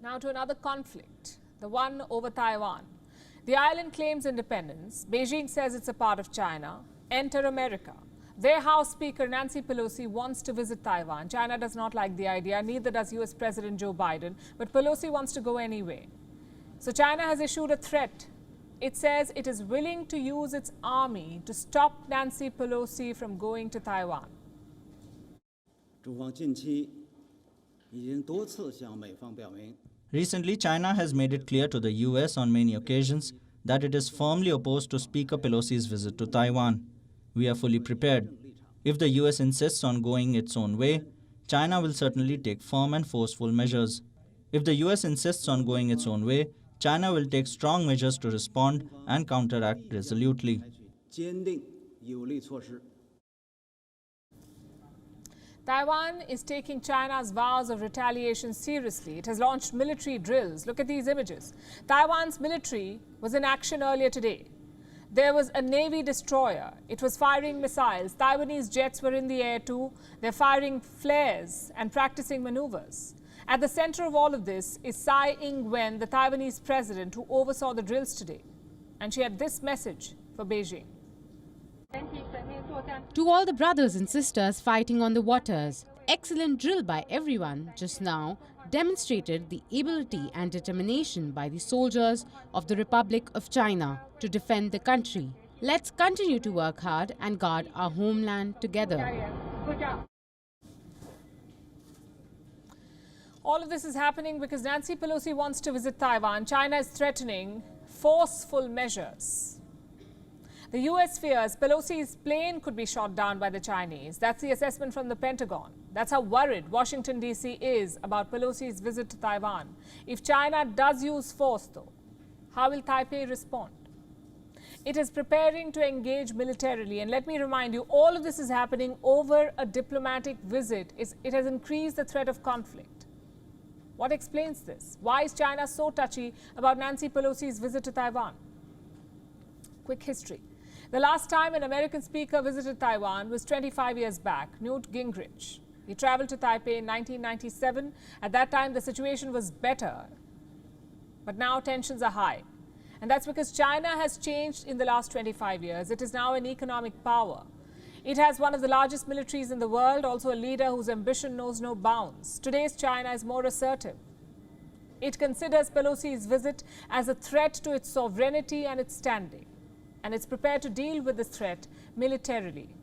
Now to another conflict, the one over Taiwan. The island claims independence. Beijing says it's a part of China. Enter America. Their House Speaker Nancy Pelosi wants to visit Taiwan. China does not like the idea, neither does US President Joe Biden, but Pelosi wants to go anyway. So China has issued a threat. It says it is willing to use its army to stop Nancy Pelosi from going to Taiwan. Recently, China has made it clear to the US on many occasions that it is firmly opposed to Speaker Pelosi's visit to Taiwan. We are fully prepared. If the US insists on going its own way, China will certainly take firm and forceful measures. If the US insists on going its own way, China will take strong measures to respond and counteract resolutely. Taiwan is taking China's vows of retaliation seriously. It has launched military drills. Look at these images. Taiwan's military was in action earlier today. There was a Navy destroyer. It was firing missiles. Taiwanese jets were in the air too. They're firing flares and practicing maneuvers. At the center of all of this is Tsai Ing-wen, the Taiwanese president who oversaw the drills today. And she had this message for Beijing. To all the brothers and sisters fighting on the waters, excellent drill by everyone just now demonstrated the ability and determination by the soldiers of the Republic of China to defend the country. Let's continue to work hard and guard our homeland together. All of this is happening because Nancy Pelosi wants to visit Taiwan. China is threatening forceful measures. The US fears Pelosi's plane could be shot down by the Chinese. That's the assessment from the Pentagon. That's how worried Washington, D.C. is about Pelosi's visit to Taiwan. If China does use force, though, how will Taipei respond? It is preparing to engage militarily. And let me remind you, all of this is happening over a diplomatic visit. It has increased the threat of conflict. What explains this? Why is China so touchy about Nancy Pelosi's visit to Taiwan? Quick history. The last time an American speaker visited Taiwan was 25 years back, Newt Gingrich. He traveled to Taipei in 1997. At that time, the situation was better, but now tensions are high. And that's because China has changed in the last 25 years. It is now an economic power. It has one of the largest militaries in the world, also a leader whose ambition knows no bounds. Today's China is more assertive. It considers Pelosi's visit as a threat to its sovereignty and its standing. And it's prepared to deal with this threat militarily.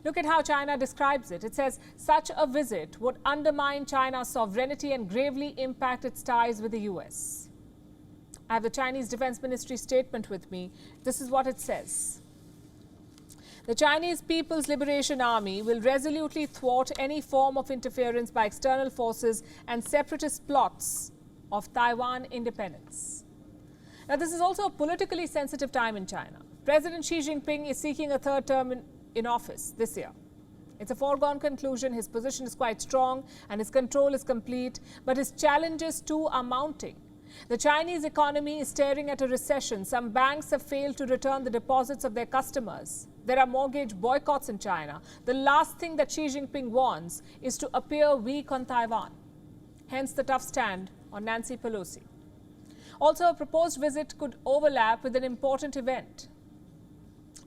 Look at how China describes it. It says such a visit would undermine China's sovereignty and gravely impact its ties with the US. I have the Chinese Defense Ministry statement with me. This is what it says. The Chinese People's Liberation Army will resolutely thwart any form of interference by external forces and separatist plots of Taiwan independence. Now, this is also a politically sensitive time in China. President Xi Jinping is seeking a third term in office this year. It's a foregone conclusion. His position is quite strong and his control is complete, but his challenges too are mounting. The Chinese economy is staring at a recession. Some banks have failed to return the deposits of their customers. There are mortgage boycotts in China. The last thing that Xi Jinping wants is to appear weak on Taiwan. Hence the tough stand on Nancy Pelosi. Also, a proposed visit could overlap with an important event.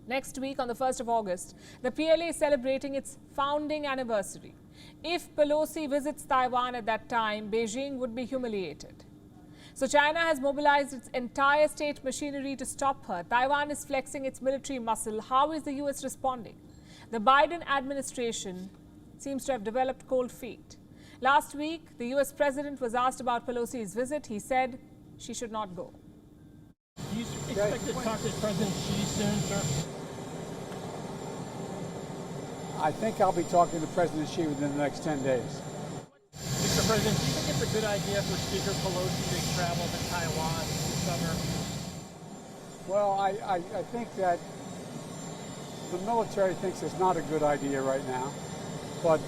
Next week, on the 1st of August, the PLA is celebrating its founding anniversary. If Pelosi visits Taiwan at that time, Beijing would be humiliated. So China has mobilized its entire state machinery to stop her. Taiwan is flexing its military muscle. How is the US responding? The Biden administration seems to have developed cold feet. Last week, the US president was asked about Pelosi's visit. He said she should not go. Do you expect to talk to President Xi soon, sir? I think I'll be talking to President Xi within the next 10 days. Mr. President, do you think it's a good idea for Speaker Pelosi to travel to Taiwan this summer? Well, I think that the military thinks it's not a good idea right now, but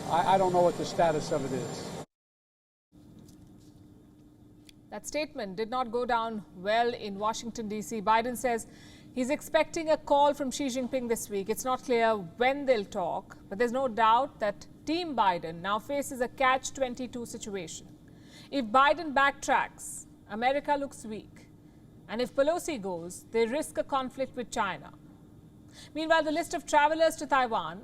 I don't know what the status of it is. That statement did not go down well in Washington, D.C. Biden says he's expecting a call from Xi Jinping this week. It's not clear when they'll talk, but there's no doubt that Team Biden now faces a catch-22 situation. If Biden backtracks, America looks weak. And if Pelosi goes, they risk a conflict with China. Meanwhile, the list of travelers to Taiwan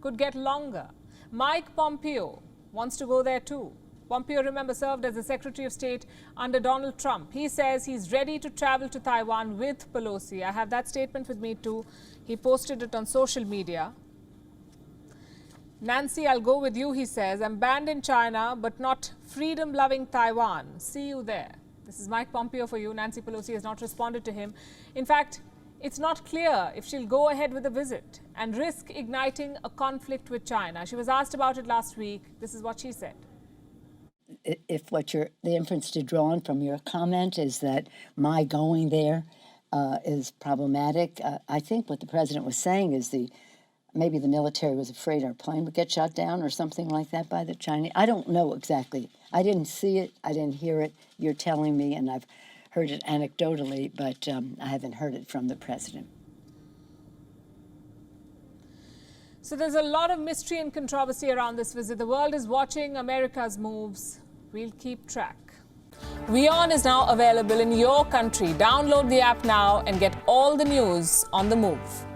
could get longer. Mike Pompeo wants to go there too. Pompeo, remember, served as the Secretary of State under Donald Trump. He says he's ready to travel to Taiwan with Pelosi. I have that statement with me too. He posted it on social media. Nancy, I'll go with you, he says. I'm banned in China, but not freedom-loving Taiwan. See you there. This is Mike Pompeo for you. Nancy Pelosi has not responded to him. In fact, it's not clear if she'll go ahead with the visit and risk igniting a conflict with China. She was asked about it last week. This is what she said. If the inference to draw from your comment is that my going there is problematic, I think what the president was saying is maybe the military was afraid our plane would get shot down or something like that by the Chinese. I don't know exactly. I didn't see it. I didn't hear it. You're telling me, and I've heard it anecdotally, but I haven't heard it from the president. So there's a lot of mystery and controversy around this visit. The world is watching America's moves. We'll keep track. WION is now available in your country. Download the app now and get all the news on the move.